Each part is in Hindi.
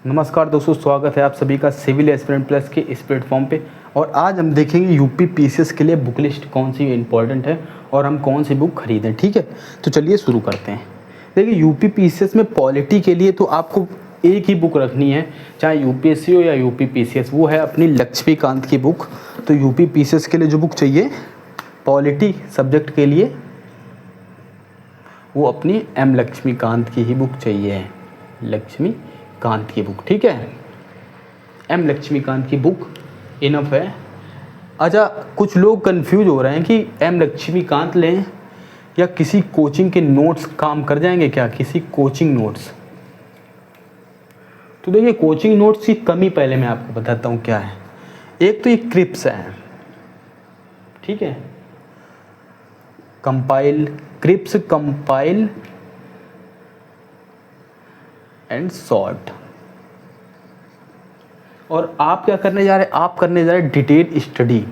नमस्कार दोस्तों, स्वागत है आप सभी का सिविल एस्पिरेंट प्लस के इस प्लेटफॉर्म पे। और आज हम देखेंगे यूपी पीसीएस के लिए बुक लिस्ट कौन सी इंपॉर्टेंट है और हम कौन सी बुक खरीदें। ठीक है, तो चलिए शुरू करते हैं। देखिए, यूपी पीसीएस में पॉलिटी के लिए तो आपको एक ही बुक रखनी है, चाहे यूपीएससी हो या यूपी पीसीएस, वो है अपनी लक्ष्मीकांत की बुक। तो यूपी पीसीएस के लिए जो बुक चाहिए पॉलिटी सब्जेक्ट के लिए, वो अपनी एम लक्ष्मीकांत की ही बुक चाहिए, लक्ष्मीकांत की बुक। ठीक है, एम लक्ष्मीकांत की बुक इनफ है। अच्छा, कुछ लोग कंफ्यूज हो रहे हैं कि एम लक्ष्मीकांत लें या किसी कोचिंग के नोट्स काम कर जाएंगे क्या, किसी कोचिंग नोट्स। तो देखिए, कोचिंग नोट्स की कमी पहले मैं आपको बताता हूँ क्या है। एक तो ये क्रिप्स है, ठीक है, compile, Cripps compile and sort. और आप क्या करने जा रहे हैं, आप करने जा रहे हैं डिटेल स्टडी।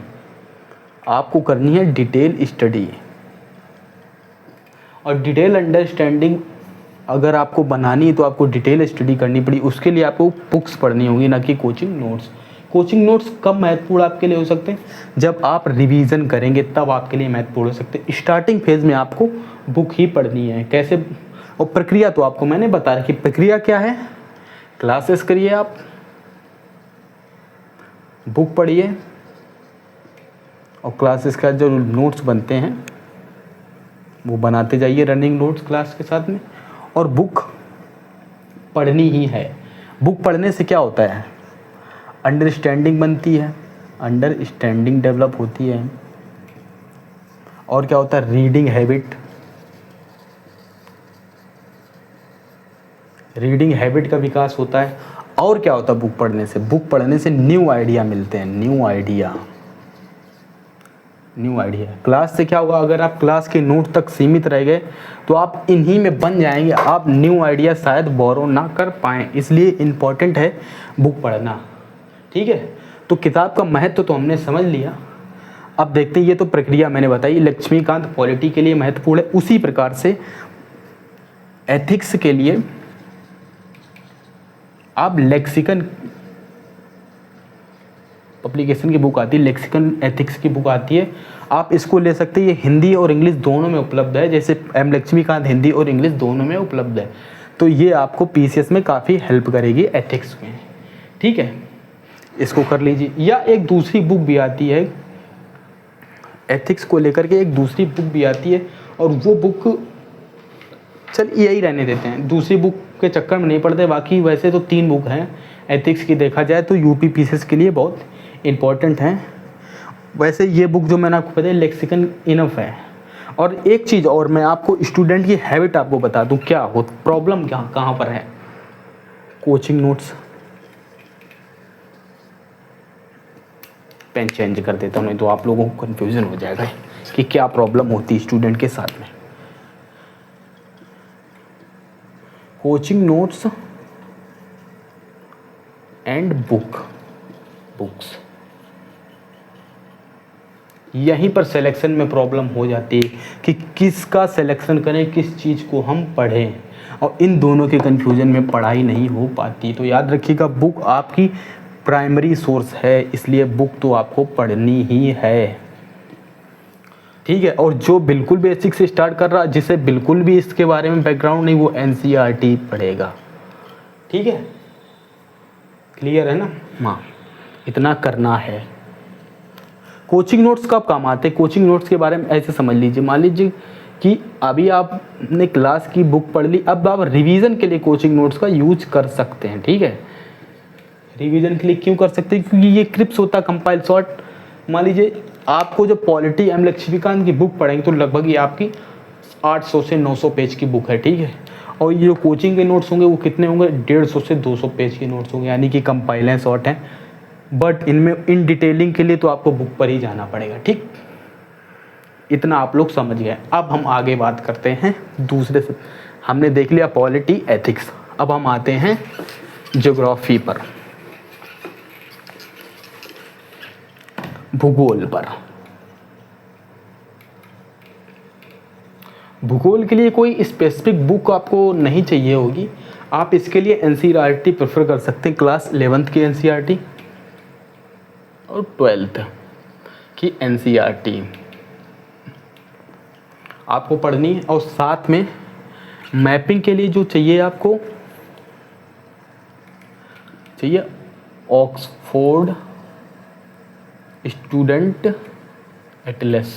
आपको करनी है डिटेल स्टडी और डिटेल अंडरस्टैंडिंग अगर आपको बनानी है तो आपको डिटेल स्टडी करनी पड़ी। उसके लिए आपको बुक्स पढ़नी होगी, ना कि कोचिंग नोट्स। कोचिंग नोट्स कब महत्वपूर्ण आपके लिए हो सकते हैं, जब आप रिवीजन करेंगे तब आपके लिए महत्वपूर्ण हो सकते हैं। स्टार्टिंग फेज में आपको बुक ही पढ़नी है। कैसे, और प्रक्रिया तो आपको मैंने बता रखी। प्रक्रिया क्या है, क्लासेस करिए, आप बुक पढ़िए और क्लासेस का जो नोट्स बनते हैं वो बनाते जाइए रनिंग नोट्स क्लास के साथ में। और बुक पढ़नी ही है। बुक पढ़ने से क्या होता है, अंडरस्टैंडिंग बनती है, अंडरस्टैंडिंग डेवलप होती है। और क्या होता है, रीडिंग हैबिट, रीडिंग हैबिट का विकास होता है। और क्या होता है बुक पढ़ने से, बुक पढ़ने से न्यू आइडिया मिलते हैं, न्यू आइडिया। क्लास से क्या होगा, अगर आप क्लास के नोट तक सीमित रह गए तो आप इन्हीं में बन जाएंगे, आप न्यू आइडिया शायद बोरो ना कर पाएँ। इसलिए इम्पॉर्टेंट है बुक पढ़ना। ठीक है, तो किताब का महत्व तो हमने समझ लिया। अब देखते हैं, ये तो प्रक्रिया मैंने बताई, लक्ष्मीकांत पॉलिटी के लिए महत्वपूर्ण है। उसी प्रकार से एथिक्स के लिए आप लेक्सिकन पब्लिकेशन की बुक आती है, लेक्सिकन एथिक्स की बुक आती है, आप इसको ले सकते हैं। ये हिंदी और इंग्लिश दोनों में उपलब्ध है, जैसे एम लक्ष्मीकांत हिंदी और इंग्लिश दोनों में उपलब्ध है। तो ये आपको पीसीएस में काफ़ी हेल्प करेगी एथिक्स में। ठीक है, इसको कर लीजिए। या एक दूसरी बुक भी आती है एथिक्स को लेकर के, एक दूसरी बुक भी आती है, और वो बुक चल यही रहने देते हैं, दूसरी बुक के चक्कर में नहीं पड़ते। बाकी वैसे तो 3 बुक हैं एथिक्स की, देखा जाए तो यूपी पीसीएस के लिए बहुत इम्पॉर्टेंट हैं। वैसे ये बुक जो मैंने आपको बताया लेक्सिकन इनफ है। और एक चीज़ और मैं आपको स्टूडेंट की हैबिट आपको बता दूं, क्या हो प्रॉब्लम कहाँ पर है, कोचिंग नोट्स। पेन चेंज कर देता हूँ, नहीं तो आप लोगों को कन्फ्यूजन हो जाएगा कि क्या प्रॉब्लम होती है स्टूडेंट के साथ में। कोचिंग नोट्स एंड बुक्स, यहीं पर सिलेक्शन में प्रॉब्लम हो जाती है कि किसका सिलेक्शन करें, किस चीज़ को हम पढ़ें, और इन दोनों के कन्फ्यूजन में पढ़ाई नहीं हो पाती। तो याद रखिएगा, बुक आपकी प्राइमरी सोर्स है, इसलिए बुक तो आपको पढ़नी ही है। ठीक है, और जो बिल्कुल बेसिक से स्टार्ट कर रहा, जिसे बिल्कुल भी इसके बारे में बैकग्राउंड नहीं, वो एनसीईआरटी पढ़ेगा। ठीक है, क्लियर है ना। हाँ, इतना करना है। कोचिंग नोट्स कब काम आते हैं, कोचिंग नोट्स के बारे में ऐसे समझ लीजिए। मान लीजिए कि अभी आपने क्लास की बुक पढ़ ली, अब आप रिवीजन के लिए कोचिंग नोट्स का यूज कर सकते हैं। ठीक है, रिवीजन के लिए क्यों कर सकते हैं, क्योंकि ये क्रिप्स होता है, कंपाइल सॉर्ट। मान लीजिए आपको जो पॉलिटी एम लक्ष्मीकांत की बुक पढ़ेंगे तो लगभग ये आपकी 800 से 900 पेज की बुक है। ठीक है, और ये जो कोचिंग के नोट्स होंगे वो कितने होंगे, 150 से 200 पेज के नोट्स होंगे, यानी कि कंपाइल हैं, शॉर्ट हैं। बट इनमें इन डिटेलिंग के लिए तो आपको बुक पर ही जाना पड़ेगा। ठीक, इतना आप लोग समझ गए। अब हम आगे बात करते हैं दूसरे से। हमने देख लिया पॉलिटी, एथिक्स, अब हम आते हैं ज्योग्राफी पर, भूगोल पर। भूगोल के लिए कोई स्पेसिफिक बुक आपको नहीं चाहिए होगी, आप इसके लिए एनसीईआरटी प्रेफर कर सकते हैं, क्लास 11th की एनसीईआरटी और 12th की एनसीईआरटी आपको पढ़नी है। और साथ में मैपिंग के लिए जो चाहिए आपको चाहिए ऑक्सफोर्ड स्टूडेंट एटलस,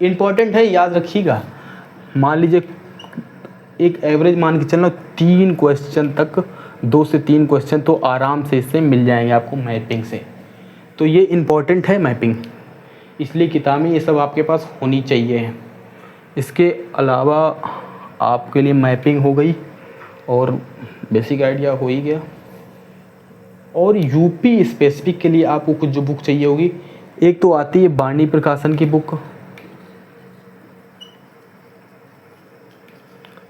इम्पॉर्टेंट है, याद रखिएगा। मान लीजिए एक एवरेज मान के चलना 3 क्वेश्चन तक, 2 से 3 क्वेश्चन तो आराम से इससे मिल जाएंगे आपको मैपिंग से। तो ये इम्पॉर्टेंट है मैपिंग, इसलिए किताबें ये सब आपके पास होनी चाहिए। इसके अलावा आपके लिए मैपिंग हो गई और बेसिक आइडिया हो ही गया। और यूपी स्पेसिफिक के लिए आपको कुछ जो बुक चाहिए होगी, एक तो आती है बानी प्रकाशन की बुक,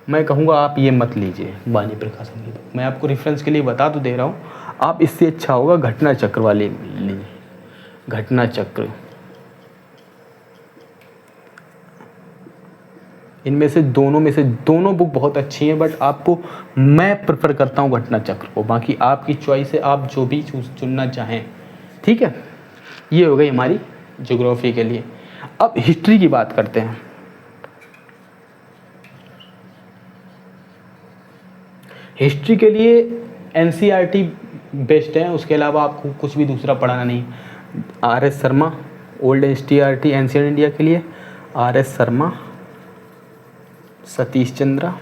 मैं कहूँगा आप ये मत लीजिए बानी प्रकाशन की बुक, मैं आपको रेफरेंस के लिए बता तो दे रहा हूँ, आप इससे अच्छा होगा घटना चक्र वाली लीजिए, घटना चक्र। इनमें से दोनों बुक बहुत अच्छी हैं, बट आपको मैं प्रेफर करता हूँ घटना चक्र को, बाकी आपकी चॉइस है, आप जो भी चुनना चाहें। ठीक है, ये हो गई हमारी ज्योग्राफी के लिए। अब हिस्ट्री की बात करते हैं। हिस्ट्री के लिए एनसीईआरटी बेस्ट है, उसके अलावा आपको कुछ भी दूसरा पढ़ाना नहीं। RS. Sharma old NCERT ancient India के लिए, आर.एस. शर्मा, सतीश चंद्रा,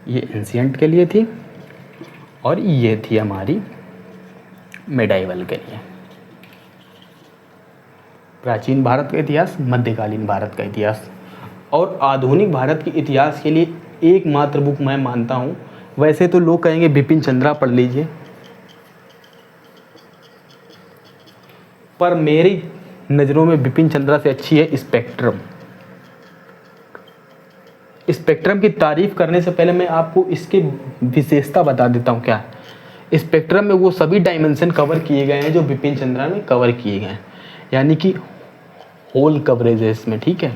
ये एंशिएंट के लिए थी और ये थी हमारी मेडाइवल के लिए, प्राचीन भारत का इतिहास, मध्यकालीन भारत का इतिहास। और आधुनिक भारत के इतिहास के लिए एकमात्र बुक मैं मानता हूँ, वैसे तो लोग कहेंगे बिपिन चंद्रा पढ़ लीजिए, पर मेरी नज़रों में बिपिन चंद्रा से अच्छी है स्पेक्ट्रम। स्पेक्ट्रम की तारीफ करने से पहले मैं आपको इसकी विशेषता बता देता हूँ। क्या स्पेक्ट्रम में वो सभी डायमेंशन कवर किए गए हैं जो बिपिन चंद्रा में कवर किए गए हैं, यानी कि होल कवरेज है इसमें। ठीक है,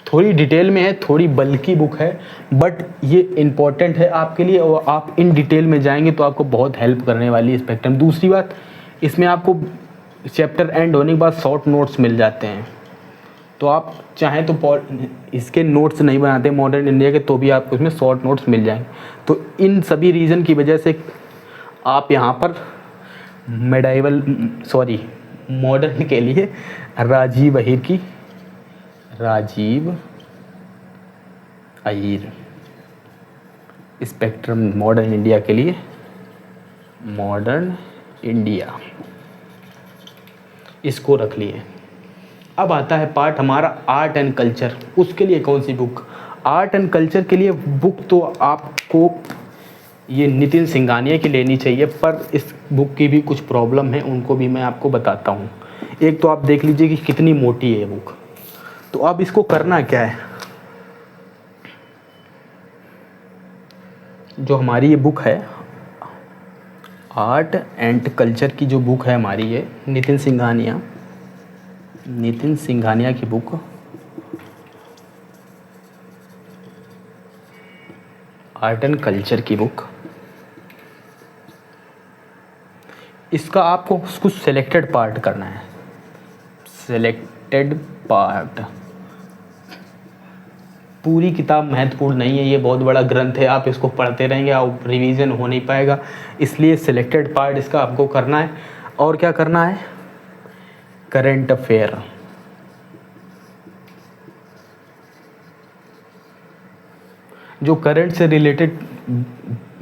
थोड़ी डिटेल में है, थोड़ी बल्कि बुक है, बट ये इम्पॉर्टेंट है आपके लिए, और आप इन डिटेल में जाएंगे तो आपको बहुत हेल्प करने वाली है स्पेक्ट्रम। दूसरी बात, इसमें आपको चैप्टर एंड होने के बाद शॉर्ट नोट्स मिल जाते हैं, तो आप चाहें तो इसके नोट्स नहीं बनाते मॉडर्न इंडिया के, तो भी आपको इसमें शॉर्ट नोट्स मिल जाएंगे। तो इन सभी रीज़न की वजह से आप यहाँ पर मॉडर्न के लिए Rajiv Ahir spectrum, modern India के लिए मॉडर्न इंडिया, इसको रख लिए। अब आता है पार्ट हमारा आर्ट एंड कल्चर, उसके लिए कौन सी बुक? आर्ट एंड कल्चर के लिए बुक तो आपको ये नितिन सिंघानिया की लेनी चाहिए, पर इस बुक की भी कुछ प्रॉब्लम है, उनको भी मैं आपको बताता हूँ। एक तो आप देख लीजिए कि कितनी मोटी है ये बुक। तो अब इसको करना क्या है, जो हमारी ये बुक है आर्ट एंड कल्चर की जो बुक है हमारी, ये नितिन सिंघानिया की बुक, आर्ट एंड कल्चर की बुक, इसका आपको कुछ सिलेक्टेड पार्ट करना है। सिलेक्टेड पार्ट, पूरी किताब महत्वपूर्ण नहीं है, ये बहुत बड़ा ग्रंथ है, आप इसको पढ़ते रहेंगे, आप रिवीजन हो नहीं पाएगा, इसलिए सिलेक्टेड पार्ट इसका आपको करना है। और क्या करना है? करंट अफेयर, जो करंट से रिलेटेड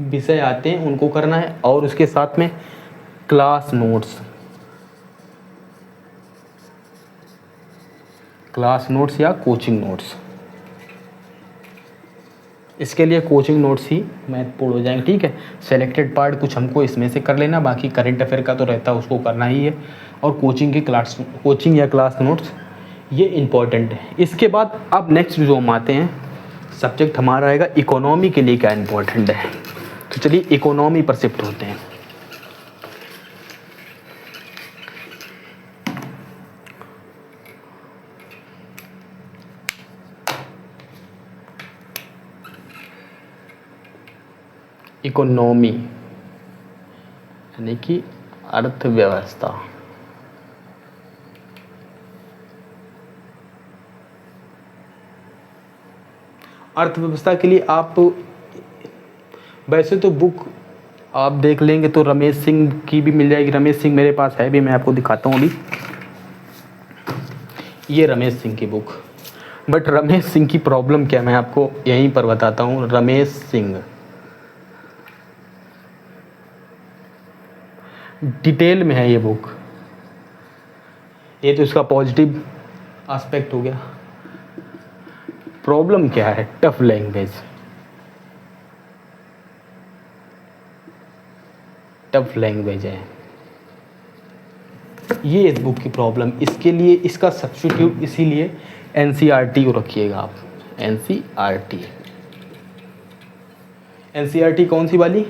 विषय आते हैं उनको करना है, और उसके साथ में क्लास नोट्स या कोचिंग नोट्स। इसके लिए कोचिंग नोट्स ही महत्वपूर्ण हो जाएंगे। ठीक है, सेलेक्टेड पार्ट कुछ हमको इसमें से कर लेना, बाकी करंट अफेयर का तो रहता है, उसको करना ही है, और कोचिंग या क्लास नोट्स ये इम्पॉर्टेंट है। इसके बाद अब नेक्स्ट जो हम आते हैं सब्जेक्ट हमारा आएगा इकोनॉमी के लिए क्या इम्पोर्टेंट है। तो चलिए इकोनॉमी पर शिफ्ट होते हैं। इकोनॉमी यानी कि अर्थव्यवस्था। अर्थव्यवस्था के लिए आप वैसे तो बुक आप देख लेंगे तो रमेश सिंह की भी मिल जाएगी। रमेश सिंह मेरे पास है भी, मैं आपको दिखाता हूँ अभी। ये रमेश सिंह की बुक। बट रमेश सिंह की प्रॉब्लम क्या है मैं आपको यहीं पर बताता हूँ। रमेश सिंह डिटेल में है ये बुक। ये तो इसका पॉजिटिव एस्पेक्ट हो गया। प्रॉब्लम क्या है? Tough language. टफ लैंग्वेज है ये इस बुक की प्रॉब्लम। इसके लिए इसका सब्स्टिट्यूट इसीलिए एनसीईआरटी को रखिएगा आप। एनसीईआरटी। एनसीईआरटी कौन सी वाली?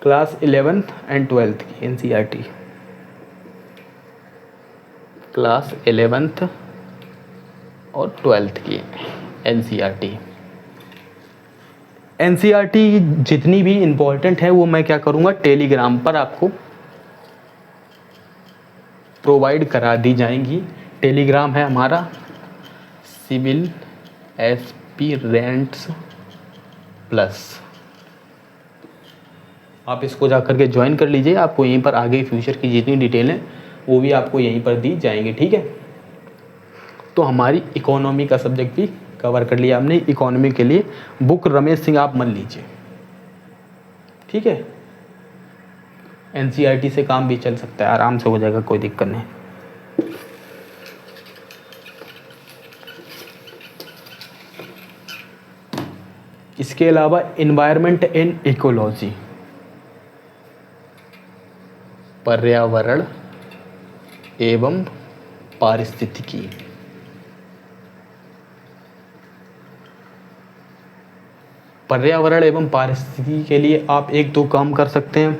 क्लास 11th एंड 12th की एनसीईआरटी। क्लास 11th और 12th की एनसीईआरटी। एनसीईआरटी जितनी भी इम्पोर्टेंट है वो मैं क्या करूँगा, टेलीग्राम पर आपको प्रोवाइड करा दी जाएंगी। टेलीग्राम है हमारा सिविल एस्पिरेंट्स प्लस। आप इसको जा कर के ज्वाइन कर लीजिए। आपको यहीं पर आगे फ्यूचर की जितनी डिटेल है वो भी आपको यहीं पर दी जाएंगी, ठीक है। तो हमारी इकोनॉमी का सब्जेक्ट भी कवर कर लिया हमने। इकोनॉमी के लिए बुक रमेश सिंह आप मान लीजिए, ठीक है। एनसीईआरटी से काम भी चल सकता है, आराम से हो जाएगा, कोई दिक्कत नहीं। इसके अलावा एनवायरनमेंट एंड इकोलॉजी, पर्यावरण एवं पारिस्थितिकी। पर्यावरण एवं पारिस्थितिकी के लिए आप एक दो काम कर सकते हैं।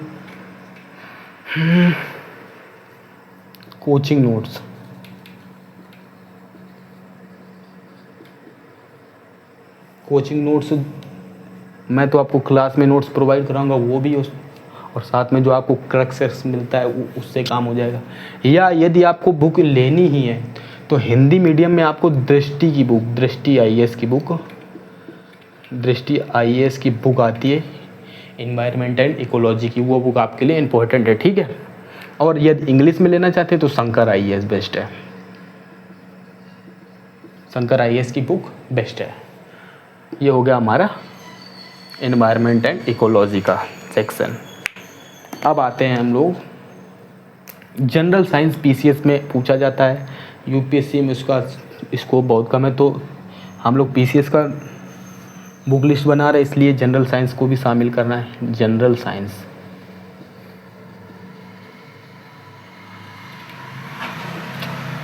कोचिंग नोट्स, कोचिंग नोट्स मैं तो आपको क्लास में नोट्स प्रोवाइड कराऊंगा, वो भी उस और साथ में जो आपको क्रक्सेस मिलता है उससे काम हो जाएगा। या यदि आपको बुक लेनी ही है तो हिंदी मीडियम में आपको दृष्टि की बुक, दृष्टि आईएएस की बुक, दृष्टि आईएएस की बुक आती है एनवायरनमेंट एंड इकोलॉजी की, वो बुक आपके लिए इम्पोर्टेंट है, ठीक है। और यदि इंग्लिश में लेना चाहते हैं तो शंकर आईएएस बेस्ट है। शंकर आईएएस की बुक बेस्ट है। ये हो गया हमारा एनवायरनमेंट एंड इकोलॉजी का सेक्शन। अब आते हैं हम लोग जनरल साइंस। पीसीएस में पूछा जाता है, यूपीएससी में उसका स्कोप बहुत कम है, तो हम लोग पीसीएस का बुक लिस्ट बना रहे, इसलिए जनरल साइंस को भी शामिल करना है। जनरल साइंस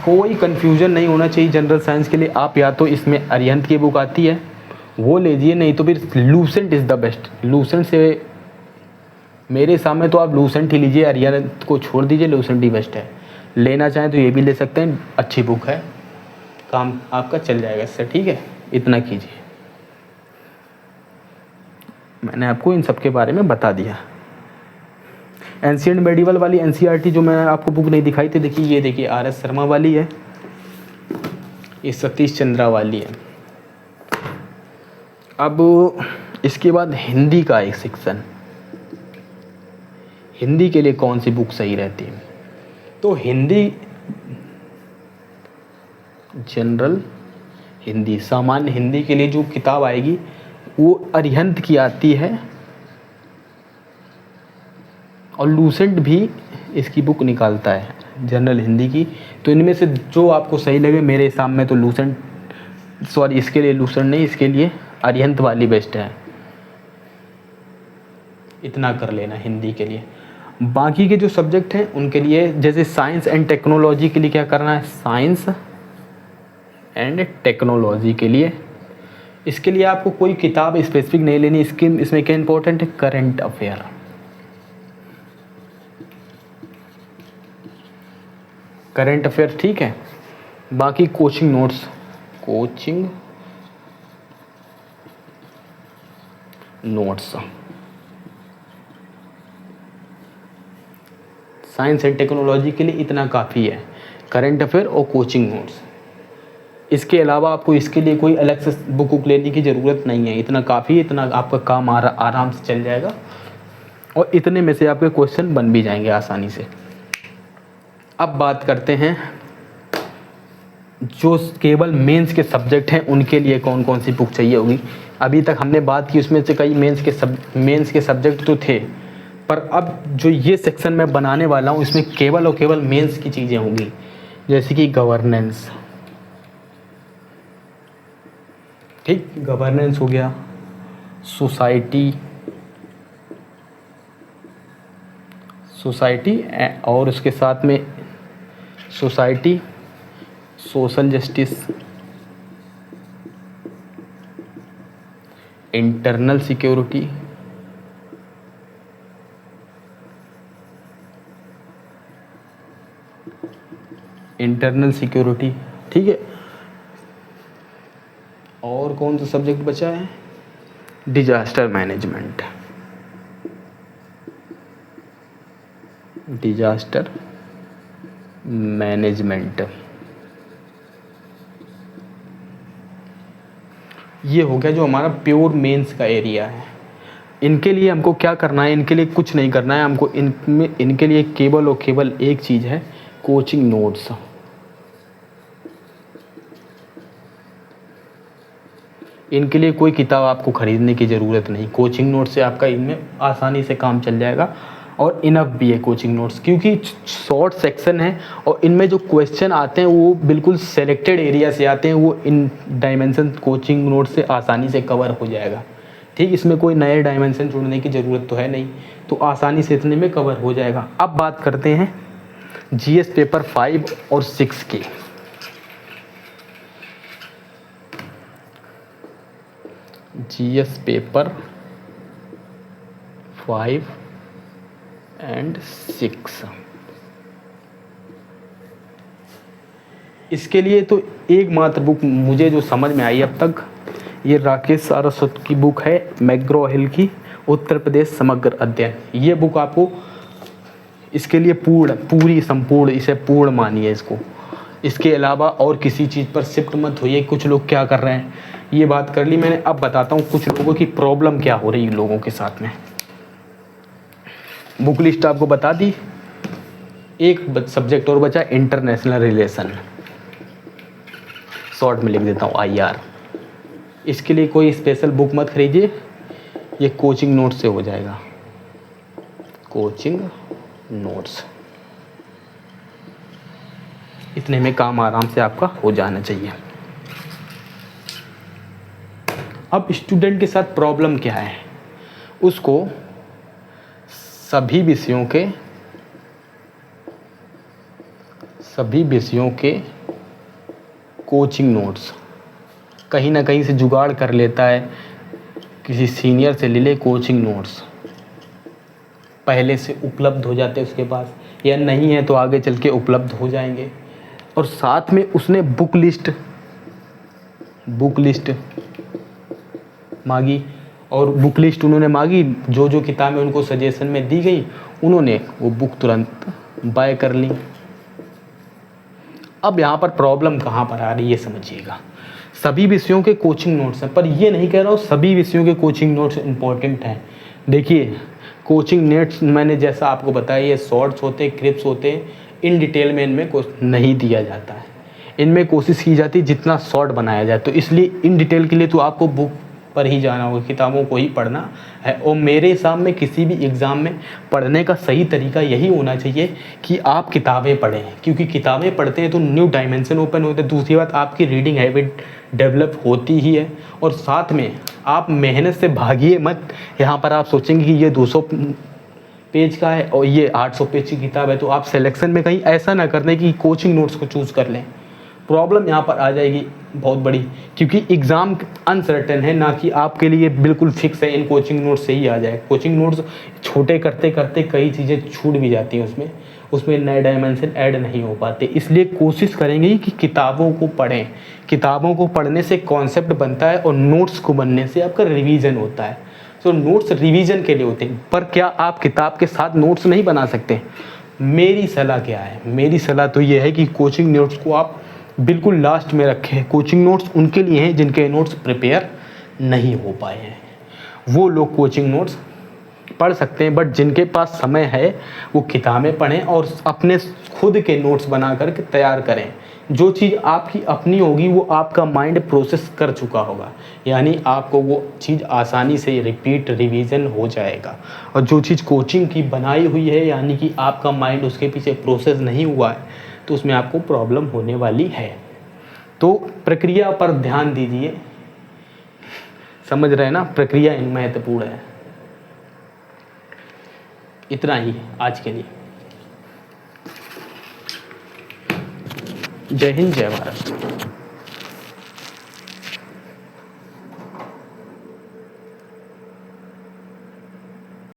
कोई कंफ्यूजन नहीं होना चाहिए जनरल साइंस के लिए। आप या तो इसमें अरिहंत की बुक आती है वो लीजिए, नहीं तो फिर Lucent is the best. Lucent से मेरे सामने तो आप लूसेंट ही लीजिए, अरिहंत को छोड़ दीजिए, लूसेंट ही बेस्ट है। लेना चाहें तो ये भी ले सकते हैं, अच्छी बुक है, काम आपका चल जाएगा इससे, ठीक है। इतना कीजिए, मैंने आपको इन सब के बारे में बता दिया। एंशिएंट मेडिवल वाली एनसीईआरटी जो मैंने आपको बुक नहीं दिखाई थी, देखिए ये देखिए आरएस शर्मा वाली है, ये सतीश चंद्रा वाली है। अब इसके बाद हिंदी का एक सेक्शन, हिंदी के लिए कौन सी बुक सही रहती है? तो हिंदी जनरल हिंदी, सामान्य हिंदी के लिए जो किताब आएगी वो अरिहंत की आती है, और लूसेंट भी इसकी बुक निकालता है जनरल हिंदी की। तो इनमें से जो आपको सही लगे, मेरे हिसाब में तो लूसेंट, सॉरी इसके लिए लूसेंट नहीं, इसके लिए अरिहंत वाली बेस्ट है। इतना कर लेना हिंदी के लिए। बाकी के जो सब्जेक्ट हैं उनके लिए, जैसे साइंस एंड टेक्नोलॉजी के लिए क्या करना है, साइंस एंड टेक्नोलॉजी के लिए इसके लिए आपको कोई किताब स्पेसिफिक नहीं लेनी। इसमें क्या इंपॉर्टेंट है, करंट अफेयर। करंट अफेयर ठीक है। बाकी coaching notes, coaching notes, science and technology के लिए इतना काफ़ी है, करंट अफेयर और कोचिंग नोट्स। इसके अलावा आपको इसके लिए कोई अलग से बुक लेने की ज़रूरत नहीं है, इतना काफ़ी है, इतना आपका काम आराम से चल जाएगा और इतने में से आपके क्वेश्चन बन भी जाएंगे आसानी से। अब बात करते हैं जो केवल मेंस के सब्जेक्ट हैं उनके लिए कौन कौन सी बुक चाहिए होगी। अभी तक हमने बात की, उसमें से कई मेंस के सब्जेक्ट तो थे, पर अब जो ये सेक्शन मैं बनाने वाला हूँ इसमें केवल और केवल मेंस की चीज़ें होंगी, जैसे कि गवर्नेंस, ठीक, गवर्नेंस हो गया, सोसाइटी और उसके साथ में society, social justice, internal security, ठीक है। और कौन सा सब्जेक्ट बचा है, डिजास्टर मैनेजमेंट, ये हो गया जो हमारा प्योर मेंस का एरिया है। इनके लिए हमको क्या करना है, इनके लिए कुछ नहीं करना है हमको, इनके लिए केवल और केवल एक चीज़ है, कोचिंग नोट्स। इनके लिए कोई किताब आपको ख़रीदने की ज़रूरत नहीं, कोचिंग नोट्स से आपका इनमें आसानी से काम चल जाएगा और इनफ भी है कोचिंग नोट्स, क्योंकि शॉर्ट सेक्शन है और इनमें जो क्वेश्चन आते हैं वो बिल्कुल सेलेक्टेड एरिया से आते हैं, वो इन डायमेंशन कोचिंग नोट्स से आसानी से कवर हो जाएगा, ठीक। इसमें कोई नए डायमेंशन जोड़ने की ज़रूरत तो है नहीं, तो आसानी से इतने में कवर हो जाएगा। अब बात करते हैं जीएस पेपर 5 और 6 की। जीएस पेपर 5 एंड 6, इसके लिए तो एकमात्र बुक मुझे जो समझ में आई अब तक, ये राकेश सारस्वत की बुक है, मैग्रो हिल की उत्तर प्रदेश समग्र अध्ययन। ये बुक आपको इसके लिए संपूर्ण इसे पूर्ण मानिए इसको। इसके अलावा और किसी चीज़ पर शिफ्ट मत होइए। कुछ लोग क्या कर रहे हैं, ये बात कर ली मैंने, अब बताता हूँ कुछ लोगों की प्रॉब्लम क्या हो रही है लोगों के साथ में। बुक लिस्ट आपको बता दी, एक सब्जेक्ट और बचा, इंटरनेशनल रिलेशन, शॉर्ट में लिख देता हूँ IR। इसके लिए कोई स्पेशल बुक मत खरीदिए, ये कोचिंग नोट्स से हो जाएगा, कोचिंग नोट्स, इतने में काम आराम से आपका हो जाना चाहिए। अब स्टूडेंट के साथ प्रॉब्लम क्या है, उसको सभी विषयों के कोचिंग नोट्स कहीं ना कहीं से जुगाड़ कर लेता है, किसी सीनियर से ले ले कोचिंग नोट्स, पहले से उपलब्ध हो जाते हैं उसके पास, या नहीं है तो आगे चल के उपलब्ध हो जाएंगे। और साथ में उसने बुक लिस्ट मांगी, और बुक लिस्ट उन्होंने मांगी, जो जो किताबें उनको सजेशन में दी गई उन्होंने वो बुक तुरंत बाय कर ली। अब यहाँ पर प्रॉब्लम कहाँ पर आ रही है ये समझिएगा। सभी विषयों के कोचिंग नोट्स हैं, पर ये नहीं कह रहा हूँ सभी विषयों के कोचिंग नोट्स इंपॉर्टेंट हैं। देखिए कोचिंग नोट्स मैंने जैसा आपको बताया, ये शॉर्ट्स होते हैं, क्लिप्स होते हैं, इन डिटेल में इनमें नहीं दिया जाता है। इनमें कोशिश की जाती है जितना शॉर्ट बनाया जाए, तो इसलिए इन डिटेल के लिए तो आपको बुक पर ही जाना होगा, किताबों को ही पढ़ना है। और मेरे हिसाब में किसी भी एग्ज़ाम में पढ़ने का सही तरीका यही होना चाहिए कि आप किताबें पढ़ें, क्योंकि किताबें पढ़ते हैं तो न्यू डायमेंशन ओपन होते हैं। दूसरी बात, आपकी रीडिंग हैबिट डेवलप होती ही है, और साथ में आप मेहनत से भागिए मत। यहाँ पर आप सोचेंगे कि ये 200 पेज का है और ये 800 पेज की किताब है, तो आप सिलेक्शन में कहीं ऐसा ना कर दें कि कोचिंग नोट्स को चूज़ कर लें। प्रॉब्लम यहाँ पर आ जाएगी बहुत बड़ी, क्योंकि एग्ज़ाम अनसर्टेन है, ना कि आपके लिए बिल्कुल फिक्स है इन कोचिंग नोट्स से ही आ जाए। कोचिंग नोट्स छोटे करते करते कई चीज़ें छूट भी जाती हैं, उसमें नए डायमेंशन ऐड नहीं हो पाते। इसलिए कोशिश करेंगे कि किताबों को पढ़ें। किताबों को पढ़ने से कॉन्सेप्ट बनता है और नोट्स को बनने से आपका रिवीजन होता है। तो नोट्स रिवीजन के लिए होते हैं, पर क्या आप किताब के साथ नोट्स नहीं बना सकते? मेरी सलाह क्या है? मेरी सलाह तो ये है कि कोचिंग नोट्स को आप बिल्कुल लास्ट में रखें। कोचिंग नोट्स उनके लिए हैं जिनके नोट्स प्रिपेयर नहीं हो पाए हैं, वो लोग कोचिंग नोट्स पढ़ सकते हैं, बट जिनके पास समय है वो किताबें पढ़ें और अपने खुद के नोट्स बना करके तैयार करें। जो चीज़ आपकी अपनी होगी वो आपका माइंड प्रोसेस कर चुका होगा, यानी आपको वो चीज़ आसानी से रिपीट रिवीजन हो जाएगा। और जो चीज़ कोचिंग की बनाई हुई है, यानी कि आपका माइंड उसके पीछे प्रोसेस नहीं हुआ है, तो उसमें आपको प्रॉब्लम होने वाली है। तो प्रक्रिया पर ध्यान दीजिए, समझ रहे हैं ना? प्रक्रिया महत्वपूर्ण है। इतना ही आज के लिए। जय हिंद, जय भारत।